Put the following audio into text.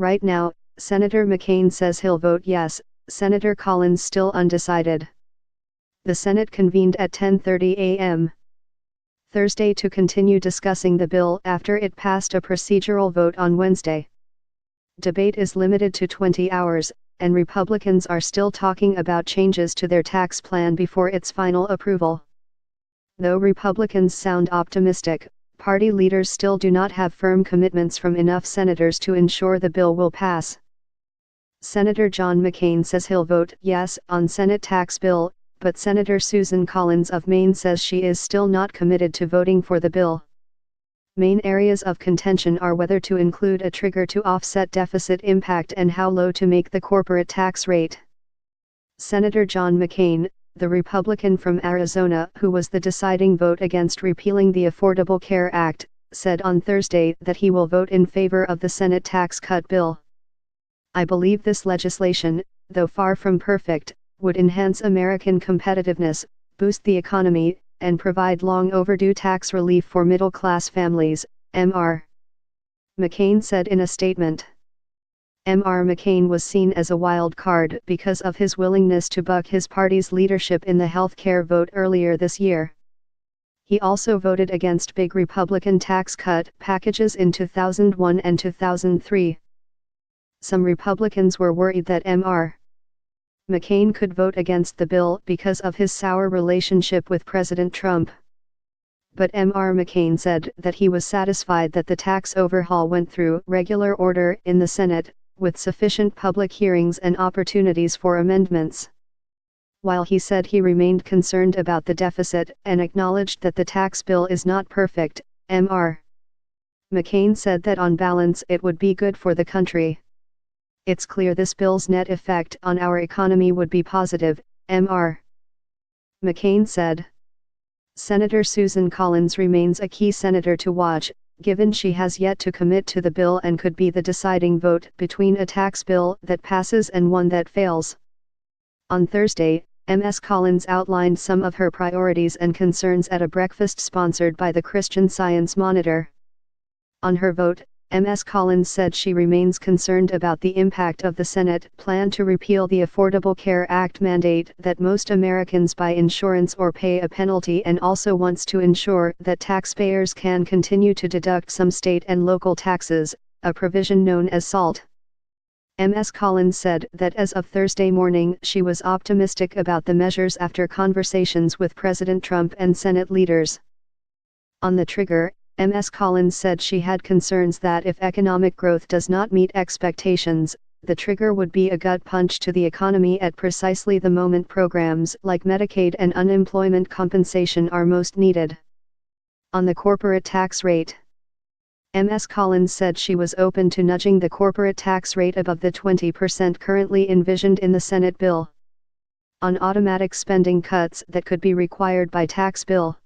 Right now, Senator McCain says he'll vote yes, Senator Collins still undecided. The Senate convened at 10:30 a.m. Thursday to continue discussing the bill after it passed a procedural vote on Wednesday. Debate is limited to 20 hours, and Republicans are still talking about changes to their tax plan before its final approval. Though Republicans sound optimistic, party leaders still do not have firm commitments from enough senators to ensure the bill will pass. Senator John McCain says he'll vote yes on Senate tax bill, but Senator Susan Collins of Maine says she is still not committed to voting for the bill. Main areas of contention are whether to include a trigger to offset deficit impact and how low to make the corporate tax rate. Senator John McCain, the Republican from Arizona who was the deciding vote against repealing the Affordable Care Act, said on Thursday that he will vote in favor of the Senate tax cut bill. I believe this legislation, though far from perfect, would enhance American competitiveness, boost the economy, and provide long overdue tax relief for middle-class families, Mr. McCain said in a statement. Mr. McCain was seen as a wild card because of his willingness to buck his party's leadership in the health care vote earlier this year. He also voted against big Republican tax cut packages in 2001 and 2003. Some Republicans were worried that Mr. McCain could vote against the bill because of his sour relationship with President Trump. But Mr. McCain said that he was satisfied that the tax overhaul went through regular order in the Senate, with sufficient public hearings and opportunities for amendments. While he said he remained concerned about the deficit and acknowledged that the tax bill is not perfect, Mr. McCain said that on balance it would be good for the country. It's clear this bill's net effect on our economy would be positive, Mr. McCain said. Senator Susan Collins remains a key senator to watch, given she has yet to commit to the bill and could be the deciding vote between a tax bill that passes and one that fails. On Thursday, Ms. Collins outlined some of her priorities and concerns at a breakfast sponsored by the Christian Science Monitor. On her vote, Ms. Collins said she remains concerned about the impact of the Senate plan to repeal the Affordable Care Act mandate that most Americans buy insurance or pay a penalty, and also wants to ensure that taxpayers can continue to deduct some state and local taxes, a provision known as SALT. Ms. Collins said that as of Thursday morning she was optimistic about the measures after conversations with President Trump and Senate leaders. On the trigger, Ms. Collins said she had concerns that if economic growth does not meet expectations, the trigger would be a gut punch to the economy at precisely the moment programs like Medicaid and unemployment compensation are most needed. On the corporate tax rate, Ms. Collins said she was open to nudging the corporate tax rate above the 20% currently envisioned in the Senate bill. On automatic spending cuts that could be required by tax bill,